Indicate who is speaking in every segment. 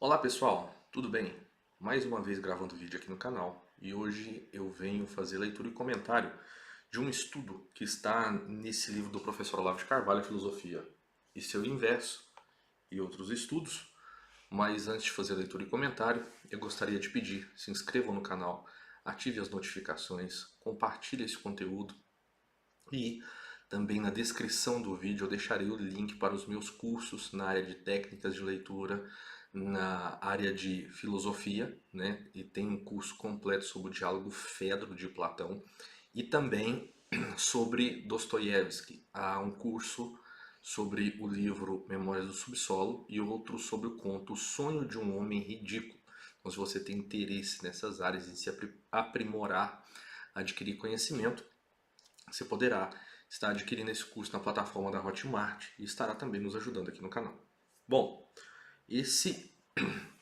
Speaker 1: Olá pessoal, tudo bem? Mais uma vez gravando vídeo aqui no canal e hoje eu venho fazer leitura e comentário de um estudo que está nesse livro do professor Olavo de Carvalho, Filosofia e seu Inverso e outros estudos. Mas antes de fazer a leitura e comentário, eu gostaria de pedir, se inscrevam no canal, ative as notificações, compartilhe esse conteúdo e também na descrição do vídeo eu deixarei o link para os meus cursos na área de técnicas de leitura, na área de filosofia, né? E tem um curso completo sobre o diálogo Fedro de Platão e também sobre Dostoiévski. Há um curso sobre o livro Memórias do Subsolo e outro sobre o conto O Sonho de um Homem Ridículo. Então, se você tem interesse nessas áreas em se aprimorar, adquirir conhecimento, você poderá estar adquirindo esse curso na plataforma da Hotmart e estará também nos ajudando aqui no canal. Bom, esse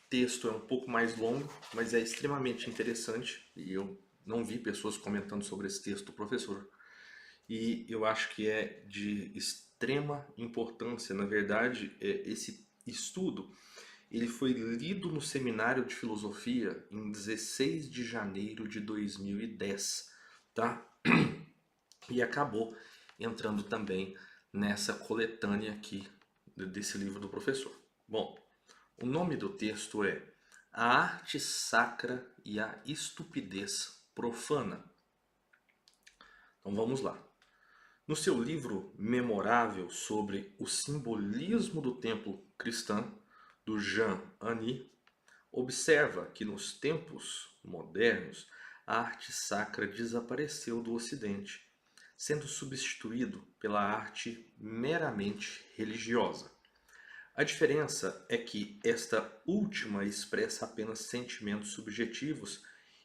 Speaker 1: texto é um pouco mais longo, mas é extremamente interessante e eu não vi pessoas comentando sobre esse texto do professor. E eu acho que é de extrema importância, na verdade, esse estudo ele foi lido no seminário de filosofia em 16 de janeiro de 2010, tá? E acabou entrando também nessa coletânea aqui desse livro do professor. Bom, o nome do texto é A Arte Sacra e a Estupidez Profana. Então vamos lá. No seu livro memorável sobre o simbolismo do templo cristão, do Jean Anny, observa que nos tempos modernos a arte sacra desapareceu do Ocidente, sendo substituído pela arte meramente religiosa. A diferença é que esta última expressa apenas sentimentos subjetivos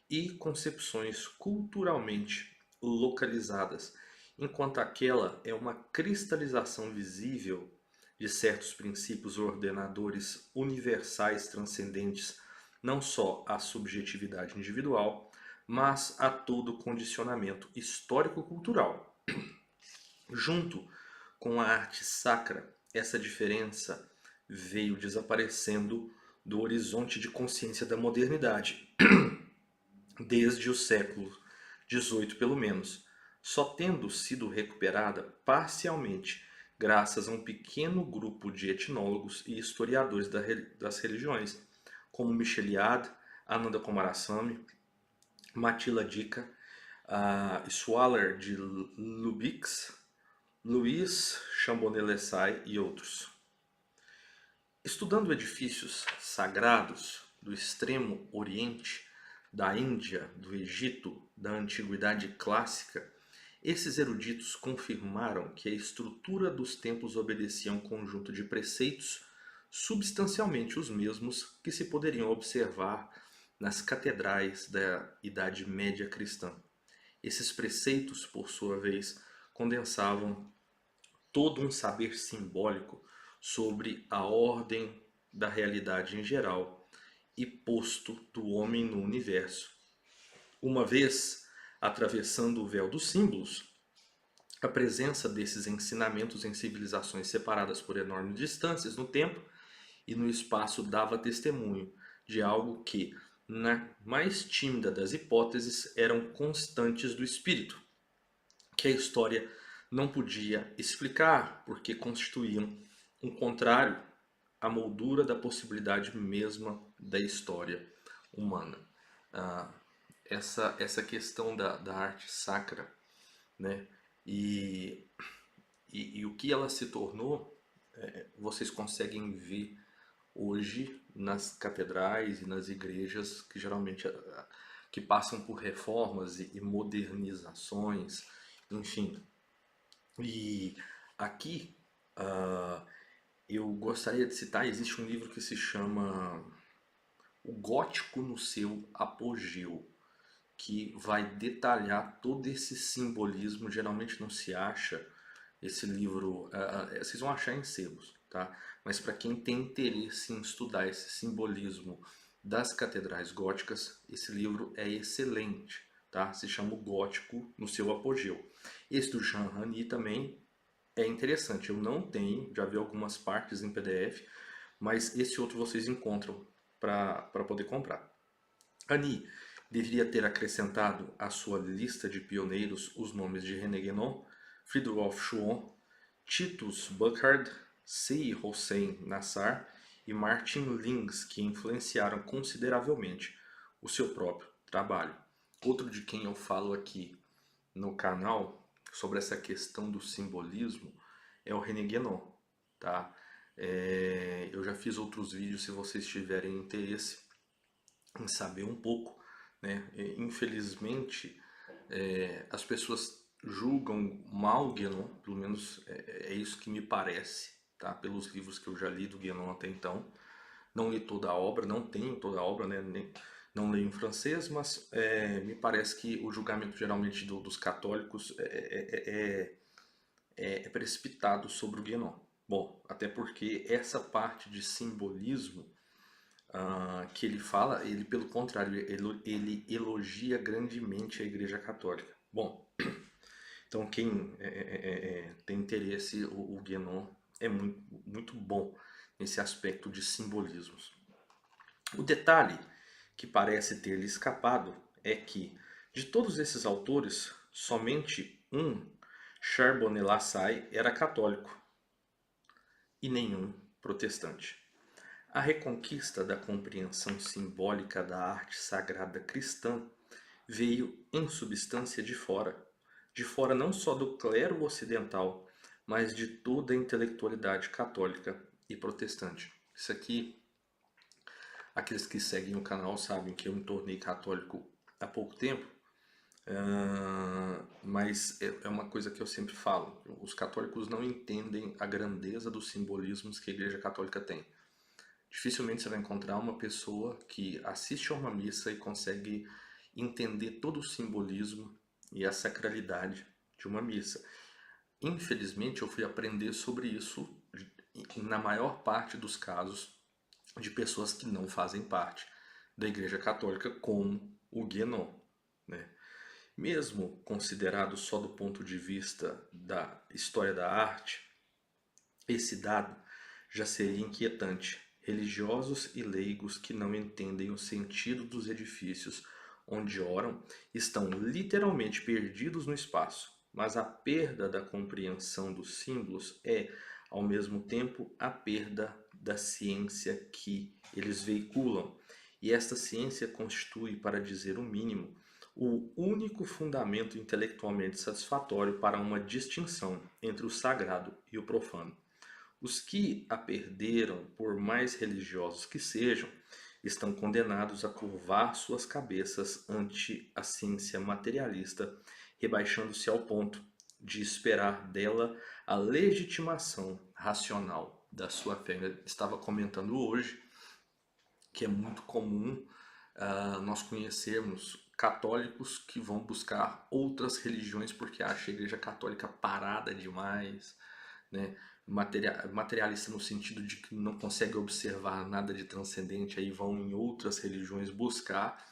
Speaker 1: e concepções culturalmente localizadas, enquanto aquela é uma cristalização visível de certos princípios ordenadores universais transcendentes não só à subjetividade individual, mas a todo condicionamento histórico-cultural. Junto com a arte sacra, essa diferença veio desaparecendo do horizonte de consciência da modernidade, desde o século XVIII pelo menos, só tendo sido recuperada parcialmente graças a um pequeno grupo de etnólogos e historiadores das religiões, como Micheliade, Ananda Kumarasamy, Mattila Dika, Swaller de Lubix, Luiz Chambonnet-Lessay e outros. Estudando edifícios sagrados do extremo oriente, da Índia, do Egito, da antiguidade clássica, esses eruditos confirmaram que a estrutura dos templos obedecia a um conjunto de preceitos substancialmente os mesmos que se poderiam observar nas catedrais da Idade Média cristã. Esses preceitos, por sua vez, condensavam todo um saber simbólico sobre a ordem da realidade em geral e posto do homem no universo. Uma vez atravessando o véu dos símbolos, a presença desses ensinamentos em civilizações separadas por enormes distâncias no tempo e no espaço dava testemunho de algo que, na mais tímida das hipóteses, eram constantes do espírito, que a história não podia explicar porque constituíam um contrário à moldura da possibilidade mesma da história humana. Ah, essa questão da arte sacra, né? E, e o que ela se tornou, vocês conseguem ver hoje nas catedrais e nas igrejas que geralmente que passam por reformas e modernizações, enfim. E aqui eu gostaria de citar, existe um livro que se chama O Gótico no seu Apogeu, que vai detalhar todo esse simbolismo. Geralmente não se acha esse livro, vocês vão achar em sebos, tá? Mas para quem tem interesse em estudar esse simbolismo das catedrais góticas, esse livro é excelente, tá? Se chama O Gótico no seu Apogeu. Esse do Jean Rani também é interessante, eu não tenho, já vi algumas partes em PDF, mas esse outro vocês encontram para poder comprar. Annie deveria ter acrescentado à sua lista de pioneiros os nomes de René Guénon, Friedrich Schwann, Titus Burckhardt, Seyi Hossein Nassar e Martin Lings, que influenciaram consideravelmente o seu próprio trabalho. Outro de quem eu falo aqui no canal sobre essa questão do simbolismo é o René Guénon, tá? Eu já fiz outros vídeos, se vocês tiverem interesse em saber um pouco, né? Infelizmente, as pessoas julgam mal Guénon, pelo menos é isso que me parece, tá? Pelos livros que eu já li do Guénon até então. Não li toda a obra, não tenho toda a obra, né? Não leio em francês, mas me parece que o julgamento geralmente dos católicos é precipitado sobre o Guénon. Bom, até porque essa parte de simbolismo que ele fala, ele pelo contrário, ele elogia grandemente a Igreja Católica. Bom, então quem tem interesse, o Guénon é muito, muito bom nesse aspecto de simbolismos. O detalhe que parece ter lhe escapado é que, de todos esses autores, somente um, Charbonnet-Lassalle, era católico e nenhum protestante. A reconquista da compreensão simbólica da arte sagrada cristã veio, em substância, de fora não só do clero ocidental, mas de toda a intelectualidade católica e protestante. Isso aqui, aqueles que seguem o canal sabem que eu me tornei católico há pouco tempo, mas é uma coisa que eu sempre falo, os católicos não entendem a grandeza dos simbolismos que a Igreja Católica tem. Dificilmente você vai encontrar uma pessoa que assiste a uma missa e consegue entender todo o simbolismo e a sacralidade de uma missa. Infelizmente, eu fui aprender sobre isso na maior parte dos casos de pessoas que não fazem parte da Igreja Católica, como o Guénon, né? Mesmo considerado só do ponto de vista da história da arte, esse dado já seria inquietante. Religiosos e leigos que não entendem o sentido dos edifícios onde oram estão literalmente perdidos no espaço, mas a perda da compreensão dos símbolos é, ao mesmo tempo, a perda da ciência que eles veiculam. E esta ciência constitui, para dizer o mínimo, o único fundamento intelectualmente satisfatório para uma distinção entre o sagrado e o profano. Os que a perderam, por mais religiosos que sejam, estão condenados a curvar suas cabeças ante a ciência materialista, rebaixando-se ao ponto de esperar dela a legitimação racional da sua fé. Eu estava comentando hoje que é muito comum nós conhecermos católicos que vão buscar outras religiões porque acham a Igreja Católica parada demais, né? Materialista no sentido de que não consegue observar nada de transcendente, aí vão em outras religiões buscar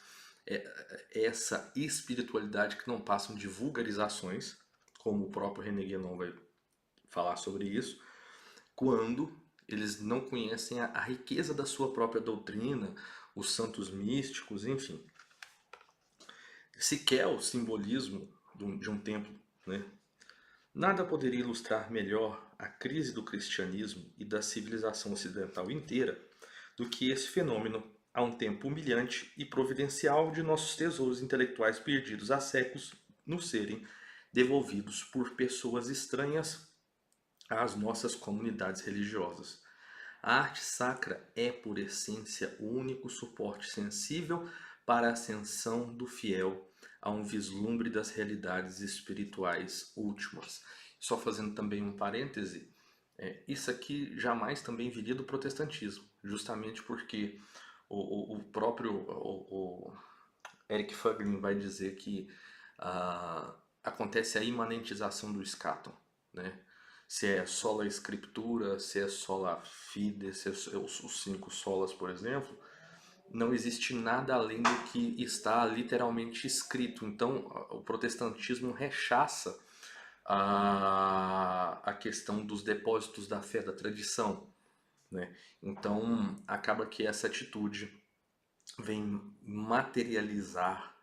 Speaker 1: essa espiritualidade que não passam de vulgarizações, como o próprio René Guénon vai falar sobre isso, quando eles não conhecem a riqueza da sua própria doutrina, os santos místicos, enfim. Sequer o simbolismo de um templo, né? Nada poderia ilustrar melhor a crise do cristianismo e da civilização ocidental inteira do que esse fenômeno, a um tempo humilhante e providencial de nossos tesouros intelectuais perdidos há séculos nos serem devolvidos por pessoas estranhas às nossas comunidades religiosas. A arte sacra é, por essência, o único suporte sensível para a ascensão do fiel a um vislumbre das realidades espirituais últimas. Só fazendo também um parêntese, isso aqui jamais também viria do protestantismo, justamente porque o próprio Eric Fuglin vai dizer que acontece a imanentização do eschaton, né? Se é sola escritura, se é sola fide, se é os 5 solas, por exemplo, não existe nada além do que está literalmente escrito. Então, o protestantismo rechaça a questão dos depósitos da fé, da tradição. né? Então, acaba que essa atitude vem materializar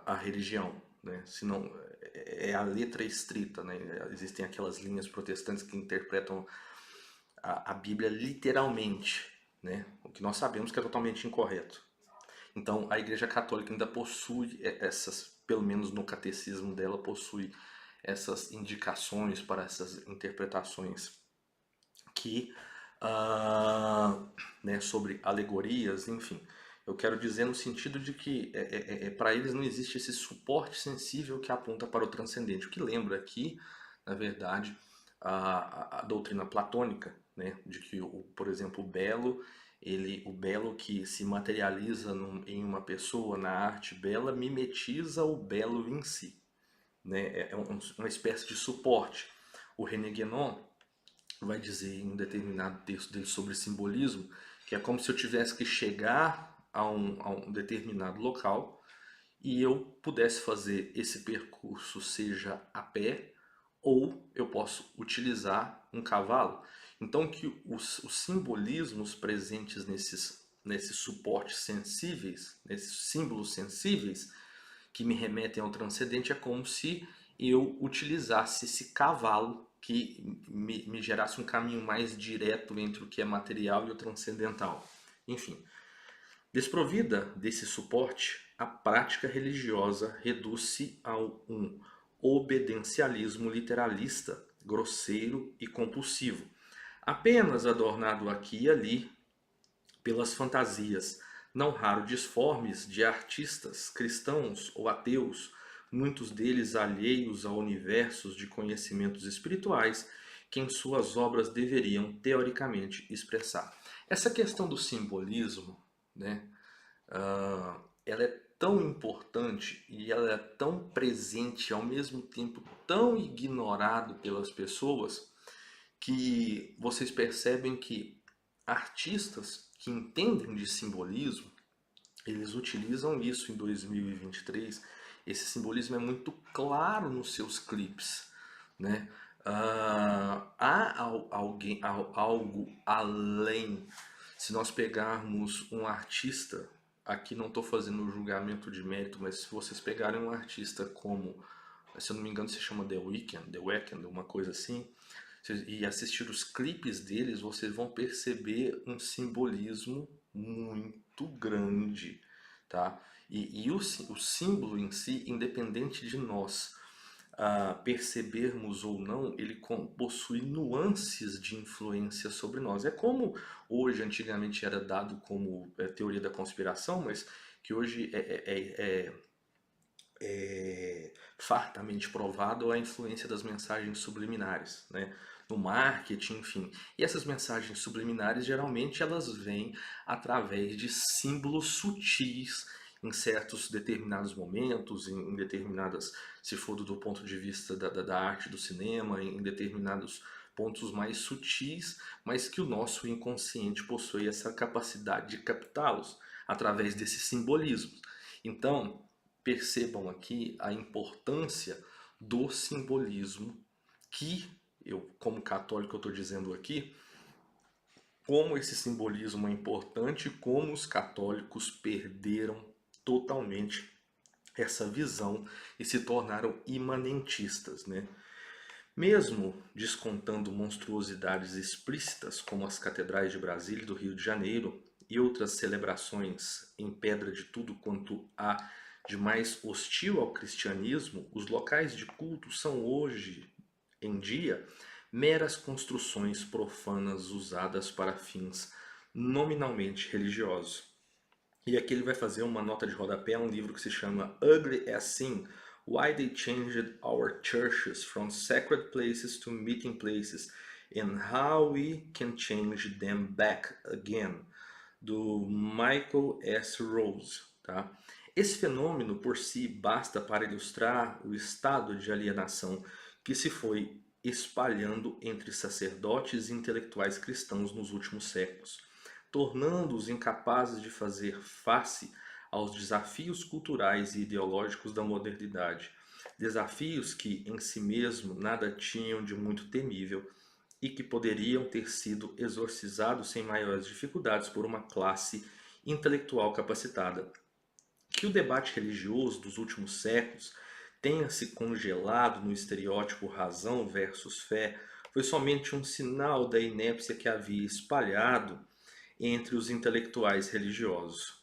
Speaker 1: a religião, né? Senão é a letra estrita, né? Existem aquelas linhas protestantes que interpretam a Bíblia literalmente, né? O que nós sabemos que é totalmente incorreto. Então, a Igreja Católica ainda possui essas, pelo menos no catecismo dela, possui essas indicações para essas interpretações que, né, sobre alegorias, enfim. Eu quero dizer no sentido de que para eles não existe esse suporte sensível que aponta para o transcendente, o que lembra aqui, na verdade, a doutrina platônica, né, de que, por exemplo, o belo que se materializa em uma pessoa, na arte bela, mimetiza o belo em si, né, uma espécie de suporte. O René Guénon vai dizer em um determinado texto dele sobre simbolismo, que é como se eu tivesse que chegar a um determinado local e eu pudesse fazer esse percurso, seja a pé ou eu posso utilizar um cavalo. Então que os simbolismos presentes nesses suportes sensíveis, nesses símbolos sensíveis, que me remetem ao transcendente, é como se eu utilizasse esse cavalo que me gerasse um caminho mais direto entre o que é material e o transcendental. Enfim, desprovida desse suporte, a prática religiosa reduz-se a um obedencialismo literalista, grosseiro e compulsivo, apenas adornado aqui e ali pelas fantasias, não raro disformes, de artistas cristãos ou ateus, muitos deles alheios a universos de conhecimentos espirituais que em suas obras deveriam teoricamente expressar. Essa questão do simbolismo, né, ela é tão importante e ela é tão presente, ao mesmo tempo tão ignorado pelas pessoas, que vocês percebem que artistas que entendem de simbolismo, eles utilizam isso em 2023. Esse simbolismo é muito claro nos seus clipes, né? Algo além. Se nós pegarmos um artista, aqui não estou fazendo um julgamento de mérito, mas se vocês pegarem um artista como, se eu não me engano, se chama The Weeknd, uma coisa assim, e assistir os clipes deles, vocês vão perceber um simbolismo muito grande, tá? O símbolo em si, independente de nós percebermos ou não, ele possui nuances de influência sobre nós. É como hoje, antigamente era dado como teoria da conspiração, mas que hoje é fartamente provado a influência das mensagens subliminares, né? No marketing, enfim. E essas mensagens subliminares, geralmente, elas vêm através de símbolos sutis em certos determinados momentos, em determinadas, se for do ponto de vista da arte do cinema, em determinados pontos mais sutis, mas que o nosso inconsciente possui essa capacidade de captá-los através desses simbolismos. Então, percebam aqui a importância do simbolismo que eu, como católico, eu estou dizendo aqui, como esse simbolismo é importante, como os católicos perderam totalmente essa visão e se tornaram imanentistas, né? Mesmo descontando monstruosidades explícitas como as catedrais de Brasília e do Rio de Janeiro e outras celebrações em pedra de tudo quanto há de mais hostil ao cristianismo, os locais de culto são hoje em dia meras construções profanas usadas para fins nominalmente religiosos. E aqui ele vai fazer uma nota de rodapé a um livro que se chama Ugly as Sin: Why They Changed Our Churches from Sacred Places to Meeting Places and How We Can Change Them Back Again, do Michael S. Rose. Tá? Esse fenômeno por si basta para ilustrar o estado de alienação que se foi espalhando entre sacerdotes e intelectuais cristãos nos últimos séculos, tornando-os incapazes de fazer face aos desafios culturais e ideológicos da modernidade. Desafios que, em si mesmo, nada tinham de muito temível e que poderiam ter sido exorcizados sem maiores dificuldades por uma classe intelectual capacitada. Que o debate religioso dos últimos séculos tenha se congelado no estereótipo razão versus fé foi somente um sinal da inépcia que havia espalhado entre os intelectuais religiosos.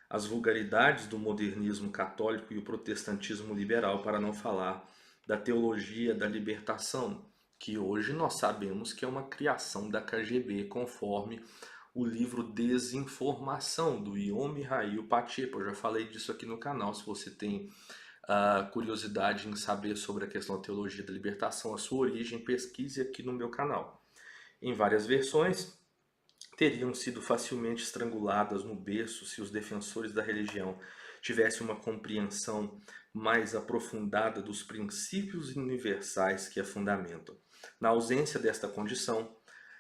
Speaker 1: As vulgaridades do modernismo católico e o protestantismo liberal, para não falar da teologia da libertação, que hoje nós sabemos que é uma criação da KGB, conforme o livro Desinformação, do Yom Mihail Pacheco. Eu já falei disso aqui no canal. Se você tem curiosidade em saber sobre a questão da teologia da libertação, a sua origem, pesquise aqui no meu canal. Em várias versões, teriam sido facilmente estranguladas no berço se os defensores da religião tivessem uma compreensão mais aprofundada dos princípios universais que a fundamentam. Na ausência desta condição,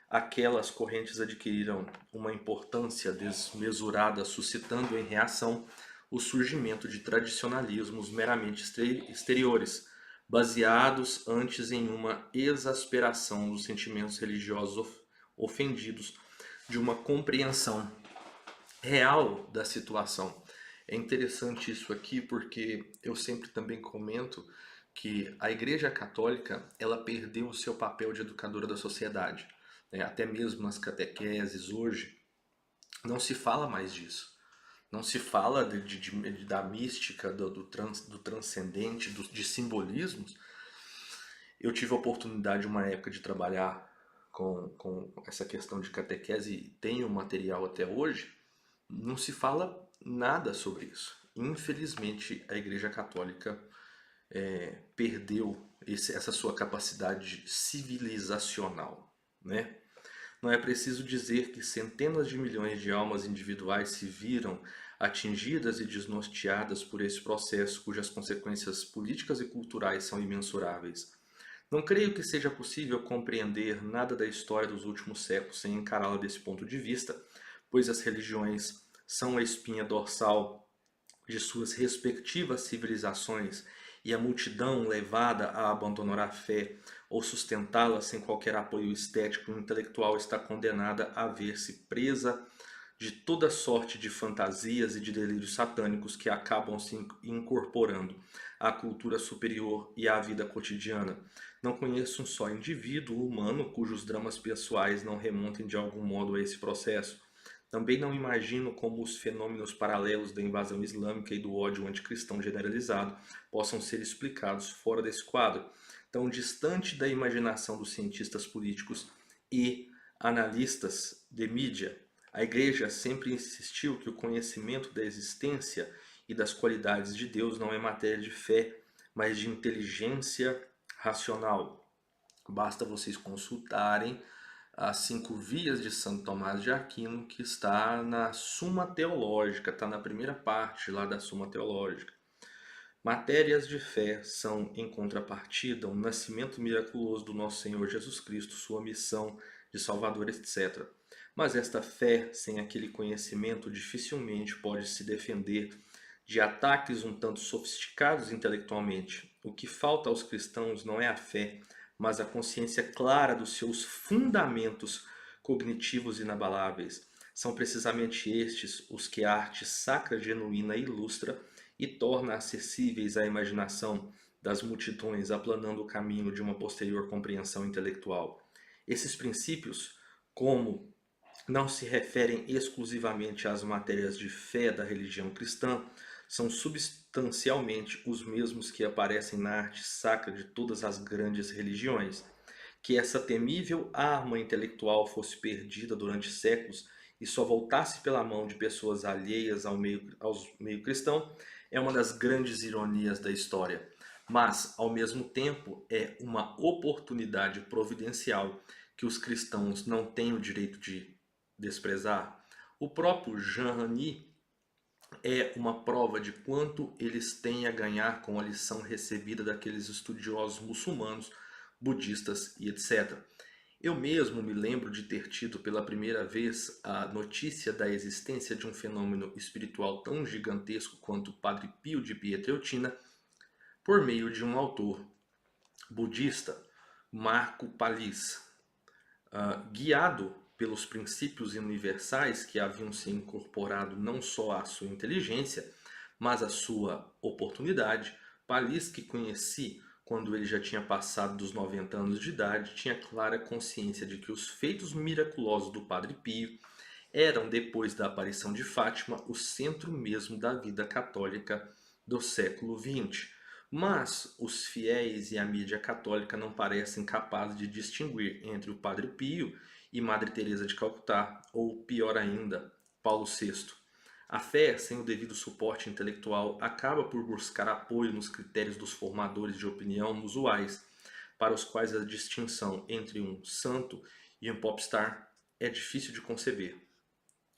Speaker 1: aquelas correntes adquiriram uma importância desmesurada, suscitando em reação o surgimento de tradicionalismos meramente exteriores, baseados antes em uma exasperação dos sentimentos religiosos ofendidos, de uma compreensão real da situação. É interessante isso aqui porque eu sempre também comento que a Igreja Católica ela perdeu o seu papel de educadora da sociedade, né? Até mesmo nas catequeses hoje não se fala mais disso. Não se fala da mística, do transcendente, de simbolismos. Eu tive a oportunidade, uma época, de trabalhar com essa questão de catequese e tenho material até hoje. Não se fala nada sobre isso. Infelizmente, a Igreja Católica perdeu essa sua capacidade civilizacional, né? Não é preciso dizer que centenas de milhões de almas individuais se viram atingidas e desnorteadas por esse processo, cujas consequências políticas e culturais são imensuráveis. Não creio que seja possível compreender nada da história dos últimos séculos sem encará-la desse ponto de vista, pois as religiões são a espinha dorsal de suas respectivas civilizações e a multidão levada a abandonar a fé ou sustentá-la sem qualquer apoio estético ou intelectual está condenada a ver-se presa de toda sorte de fantasias e de delírios satânicos que acabam se incorporando à cultura superior e à vida cotidiana. Não conheço um só indivíduo humano cujos dramas pessoais não remontem de algum modo a esse processo. Também não imagino como os fenômenos paralelos da invasão islâmica e do ódio anticristão generalizado possam ser explicados fora desse quadro, tão distante da imaginação dos cientistas políticos e analistas de mídia. A Igreja sempre insistiu que o conhecimento da existência e das qualidades de Deus não é matéria de fé, mas de inteligência racional. Basta vocês consultarem as 5 vias de Santo Tomás de Aquino, que está na Suma Teológica, está na primeira parte lá da Suma Teológica. Matérias de fé são, em contrapartida, o nascimento miraculoso do nosso Senhor Jesus Cristo, sua missão de Salvador, etc. Mas esta fé, sem aquele conhecimento, dificilmente pode se defender de ataques um tanto sofisticados intelectualmente. O que falta aos cristãos não é a fé, mas a consciência clara dos seus fundamentos cognitivos inabaláveis. São precisamente estes os que a arte sacra genuína ilustra e torna acessíveis à imaginação das multidões, aplanando o caminho de uma posterior compreensão intelectual. Esses princípios, como não se referem exclusivamente às matérias de fé da religião cristã, são substancialmente os mesmos que aparecem na arte sacra de todas as grandes religiões. Que essa temível arma intelectual fosse perdida durante séculos e só voltasse pela mão de pessoas alheias ao meio cristão é uma das grandes ironias da história. Mas, ao mesmo tempo, é uma oportunidade providencial que os cristãos não têm o direito de desprezar. O próprio Jean Rani é uma prova de quanto eles têm a ganhar com a lição recebida daqueles estudiosos muçulmanos, budistas e etc. Eu mesmo me lembro de ter tido pela primeira vez a notícia da existência de um fenômeno espiritual tão gigantesco quanto o Padre Pio de Pietrelcina por meio de um autor budista, Marco Palis. Guiado pelos princípios universais que haviam se incorporado não só à sua inteligência, mas à sua oportunidade, Palis, que conheci quando ele já tinha passado dos 90 anos de idade, tinha clara consciência de que os feitos miraculosos do Padre Pio eram, depois da aparição de Fátima, o centro mesmo da vida católica do século XX. Mas os fiéis e a mídia católica não parecem capazes de distinguir entre o Padre Pio e Madre Teresa de Calcutá, ou pior ainda, Paulo VI. A fé, sem o devido suporte intelectual, acaba por buscar apoio nos critérios dos formadores de opinião usuais, para os quais a distinção entre um santo e um popstar é difícil de conceber.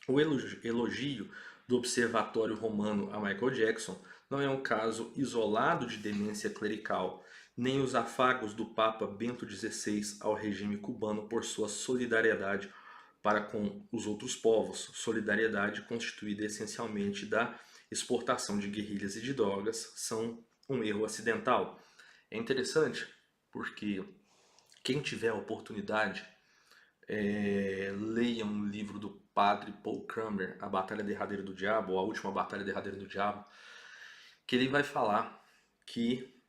Speaker 1: O elogio do Observatório Romano a Michael Jackson não é um caso isolado de demência clerical, nem os afagos do Papa Bento XVI ao regime cubano por sua solidariedade para com os outros povos, solidariedade constituída essencialmente da exportação de guerrilhas e de drogas, são um erro acidental. É interessante porque quem tiver a oportunidade, leia um livro do padre Paul Kramer, A Batalha Derradeira do Diabo, ou A Última Batalha Derradeira do Diabo, que ele vai falar que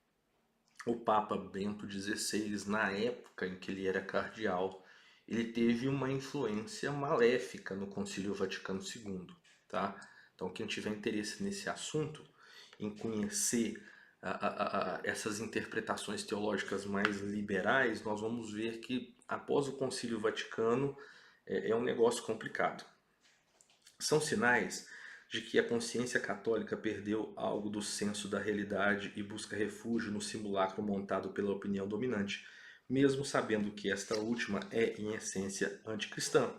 Speaker 1: o Papa Bento XVI, na época em que ele era cardeal, ele teve uma influência maléfica no Concílio Vaticano II, tá? Então, quem tiver interesse nesse assunto, em conhecer essas interpretações teológicas mais liberais, nós vamos ver que após o Concílio Vaticano é um negócio complicado. São sinais de que a consciência católica perdeu algo do senso da realidade e busca refúgio no simulacro montado pela opinião dominante, mesmo sabendo que esta última é, em essência, anticristã.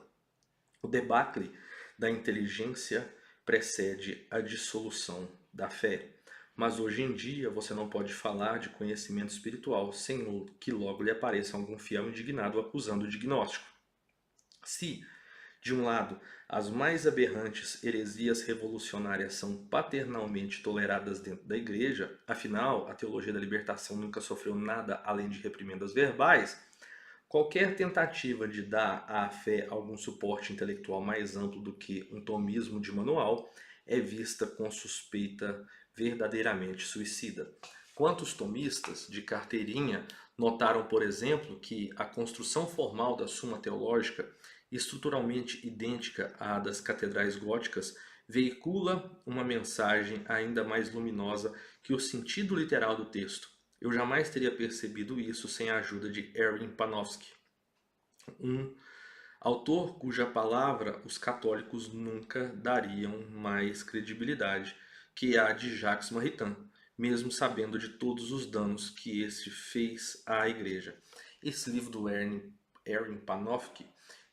Speaker 1: O debacle da inteligência precede a dissolução da fé. Mas hoje em dia você não pode falar de conhecimento espiritual sem que logo lhe apareça algum fiel indignado acusando o dignóstico. Se, de um lado, as mais aberrantes heresias revolucionárias são paternalmente toleradas dentro da igreja, afinal, a teologia da libertação nunca sofreu nada além de reprimendas verbais, qualquer tentativa de dar à fé algum suporte intelectual mais amplo do que um tomismo de manual é vista com suspeita verdadeiramente suicida. Quantos tomistas de carteirinha notaram, por exemplo, que a construção formal da Suma Teológica, estruturalmente idêntica à das catedrais góticas, veicula uma mensagem ainda mais luminosa que o sentido literal do texto? Eu jamais teria percebido isso sem a ajuda de Erwin Panofsky, um autor cuja palavra os católicos nunca dariam mais credibilidade que a de Jacques Maritain, mesmo sabendo de todos os danos que este fez à igreja. Esse livro do Erwin Panofsky,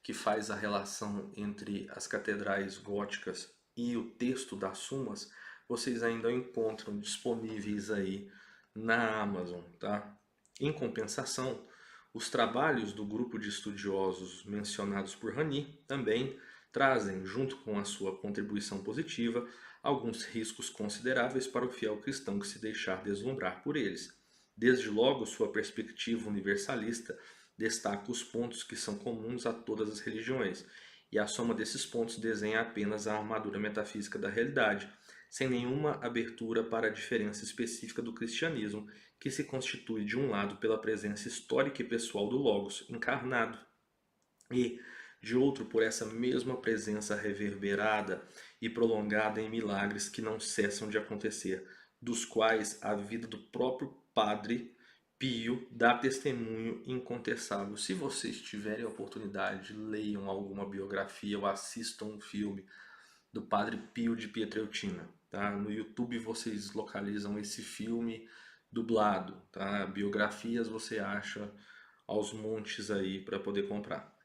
Speaker 1: que faz a relação entre as catedrais góticas e o texto das Sumas, vocês ainda encontram disponíveis aí na Amazon, tá? Em compensação, os trabalhos do grupo de estudiosos mencionados por Rani também trazem, junto com a sua contribuição positiva, alguns riscos consideráveis para o fiel cristão que se deixar deslumbrar por eles. Desde logo, sua perspectiva universalista destaca os pontos que são comuns a todas as religiões, e a soma desses pontos desenha apenas a armadura metafísica da realidade, sem nenhuma abertura para a diferença específica do cristianismo, que se constitui de um lado pela presença histórica e pessoal do Logos encarnado, e de outro por essa mesma presença reverberada e prolongada em milagres que não cessam de acontecer, dos quais a vida do próprio Padre Pio dá testemunho incontestável. Se vocês tiverem a oportunidade, leiam alguma biografia ou assistam um filme do Padre Pio de Pietrelcina. Tá? No YouTube vocês localizam esse filme dublado. Tá? Biografias você acha aos montes aí para poder comprar.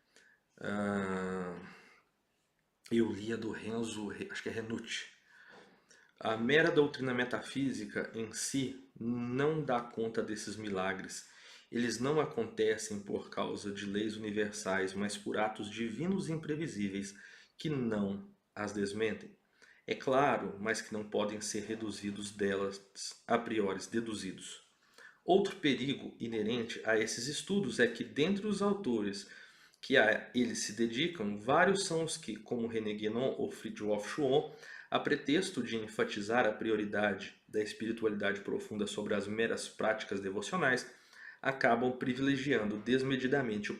Speaker 1: Eu li a do Renzo, acho que é Renucci. A mera doutrina metafísica em si não dá conta desses milagres. Eles não acontecem por causa de leis universais, mas por atos divinos imprevisíveis que não as desmentem. É claro, mas que não podem ser reduzidos delas a priori deduzidos. Outro perigo inerente a esses estudos é que, dentre os autores que a eles se dedicam, vários são os que, como René Guénon ou Fridtjof Schuon, a pretexto de enfatizar a prioridade da espiritualidade profunda sobre as meras práticas devocionais, acabam privilegiando desmedidamente o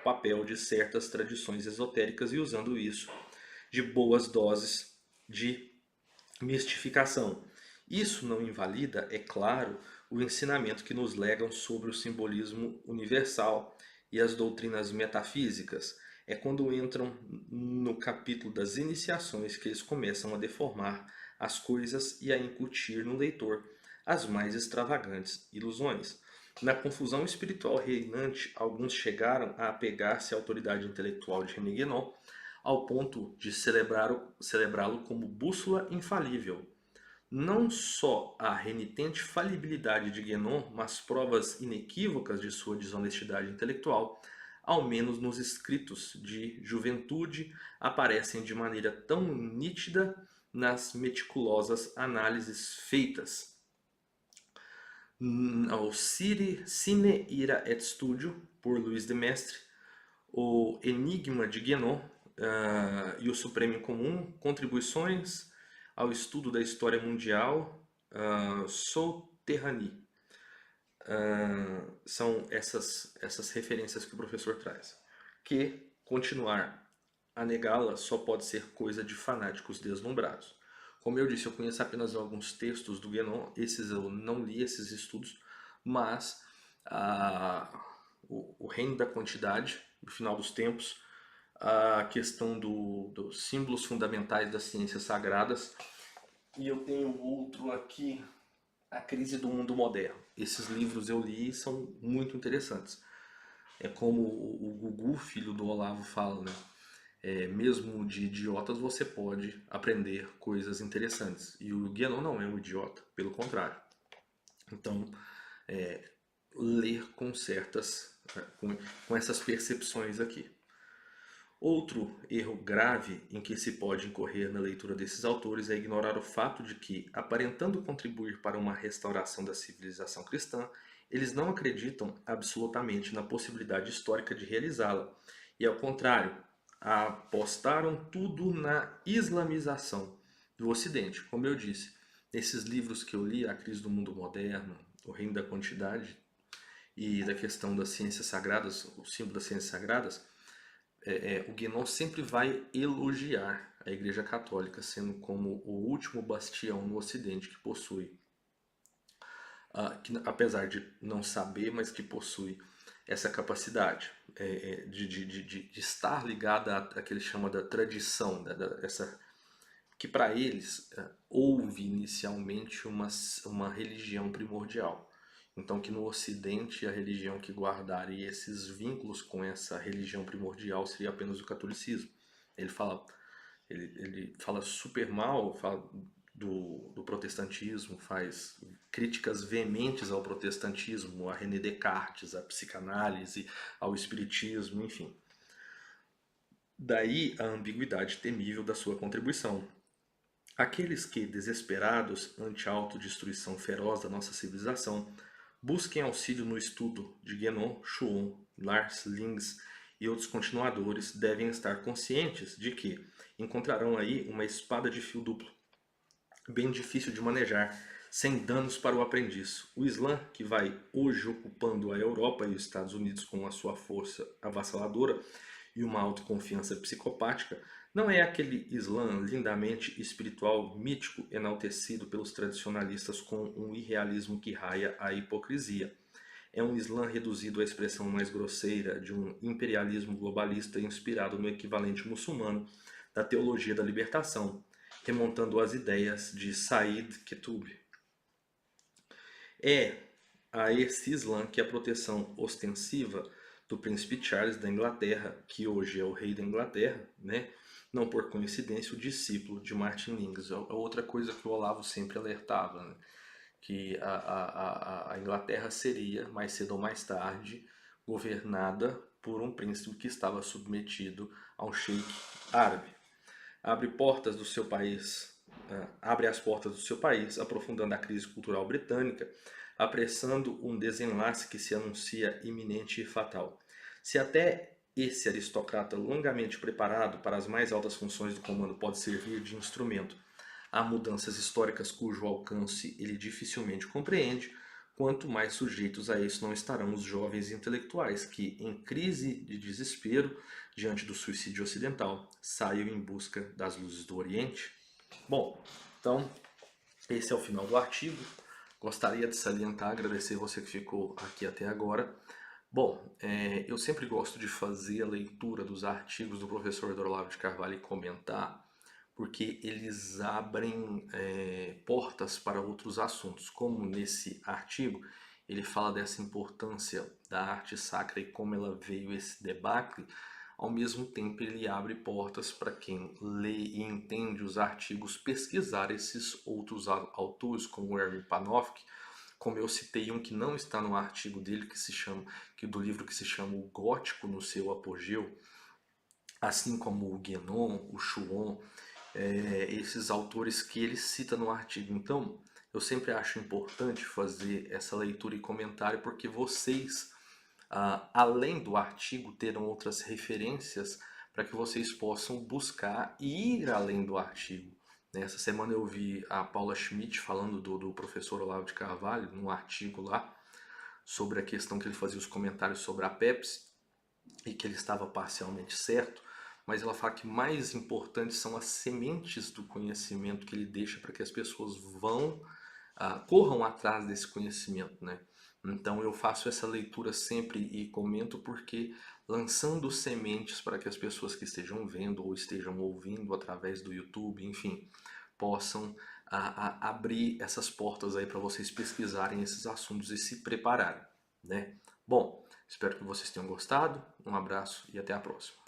Speaker 1: papel de certas tradições esotéricas e usando isso de boas doses de mistificação. Isso não invalida, é claro, o ensinamento que nos legam sobre o simbolismo universal e as doutrinas metafísicas. É quando entram no capítulo das iniciações que eles começam a deformar as coisas e a incutir no leitor as mais extravagantes ilusões. Na confusão espiritual reinante, alguns chegaram a apegar-se à autoridade intelectual de René Guénon, ao ponto de celebrá-lo como bússola infalível. Não só a renitente falibilidade de Guénon, mas provas inequívocas de sua desonestidade intelectual, ao menos nos escritos de juventude, aparecem de maneira tão nítida nas meticulosas análises feitas ao Cine, Ira et Studio, por Luiz de Mestre, o Enigma de Guénon e o Supremo Incomum, contribuições ao estudo da história mundial, Soterrani. São essas referências que o professor traz. Que continuar a negá-la só pode ser coisa de fanáticos deslumbrados. Como eu disse, eu conheço apenas alguns textos do Guénon, esses eu não li, esses estudos, mas o reino da quantidade, no final dos tempos, a questão dos símbolos fundamentais das ciências sagradas, e eu tenho outro aqui, A Crise do Mundo Moderno. Esses livros eu li e são muito interessantes. É como o Gugu, filho do Olavo, fala, né? Mesmo de idiotas você pode aprender coisas interessantes. E o Guénon não é um idiota, pelo contrário. Então, ler com essas percepções aqui. Outro erro grave em que se pode incorrer na leitura desses autores é ignorar o fato de que, aparentando contribuir para uma restauração da civilização cristã, eles não acreditam absolutamente na possibilidade histórica de realizá-la, e ao contrário, apostaram tudo na islamização do Ocidente. Como eu disse, nesses livros que eu li, A Crise do Mundo Moderno, O Reino da Quantidade e da questão das ciências sagradas, o símbolo das ciências sagradas, o Guénon sempre vai elogiar a Igreja Católica, sendo como o último bastião no Ocidente que possui, que, apesar de não saber, mas que possui essa capacidade de estar ligada à que ele chama da tradição, que para eles houve inicialmente uma religião primordial. Então que no Ocidente a religião que guardaria esses vínculos com essa religião primordial seria apenas o catolicismo. Ele fala super mal, fala do protestantismo, faz críticas veementes ao protestantismo, a René Descartes, à psicanálise, ao espiritismo, enfim. Daí a ambiguidade temível da sua contribuição. Aqueles que, desesperados ante a autodestruição feroz da nossa civilização, busquem auxílio no estudo de Guénon, Schuon, Lars Lings e outros continuadores devem estar conscientes de que encontrarão aí uma espada de fio duplo, bem difícil de manejar, sem danos para o aprendiz. O Islã, que vai hoje ocupando a Europa e os Estados Unidos com a sua força avassaladora e uma autoconfiança psicopática, não é aquele Islã lindamente espiritual, mítico, enaltecido pelos tradicionalistas com um irrealismo que raia a hipocrisia. É um Islã reduzido à expressão mais grosseira de um imperialismo globalista inspirado no equivalente muçulmano da teologia da libertação, remontando às ideias de Said Qutb. É a esse Islã que a proteção ostensiva do príncipe Charles da Inglaterra, que hoje é o rei da Inglaterra, né? Não por coincidência, o discípulo de Martin Lings. É outra coisa que o Olavo sempre alertava, né? Que a Inglaterra seria, mais cedo ou mais tarde, governada por um príncipe que estava submetido a um sheik árabe. Abre as portas do seu país, aprofundando a crise cultural britânica, apressando um desenlace que se anuncia iminente e fatal. Se até Esse aristocrata longamente preparado para as mais altas funções do comando pode servir de instrumento a mudanças históricas cujo alcance ele dificilmente compreende, quanto mais sujeitos a isso não estarão os jovens intelectuais que, em crise de desespero diante do suicídio ocidental, saiam em busca das luzes do Oriente. Bom, então esse é o final do artigo. Gostaria de salientar, agradecer você que ficou aqui até agora. Bom, eu sempre gosto de fazer a leitura dos artigos do professor Olavo de Carvalho e comentar, porque eles abrem portas para outros assuntos, como nesse artigo ele fala dessa importância da arte sacra e como ela veio esse debacle. Ao mesmo tempo ele abre portas para quem lê e entende os artigos pesquisar esses outros autores, como o Erwin Panofsky, como eu citei um que não está no artigo dele, do livro que se chama O Gótico no seu apogeu, assim como o Guénon, o Chuon, esses autores que ele cita no artigo. Então, eu sempre acho importante fazer essa leitura e comentário, porque vocês, além do artigo, terão outras referências para que vocês possam buscar e ir além do artigo. Essa semana eu vi a Paula Schmidt falando do professor Olavo de Carvalho, num artigo lá, sobre a questão que ele fazia os comentários sobre a Pepsi, e que ele estava parcialmente certo, mas ela fala que mais importantes são as sementes do conhecimento que ele deixa para que as pessoas corram atrás desse conhecimento, né? Então eu faço essa leitura sempre e comento porque lançando sementes para que as pessoas que estejam vendo ou estejam ouvindo através do YouTube, enfim, possam abrir essas portas aí para vocês pesquisarem esses assuntos e se prepararem, né? Bom, espero que vocês tenham gostado, um abraço e até a próxima.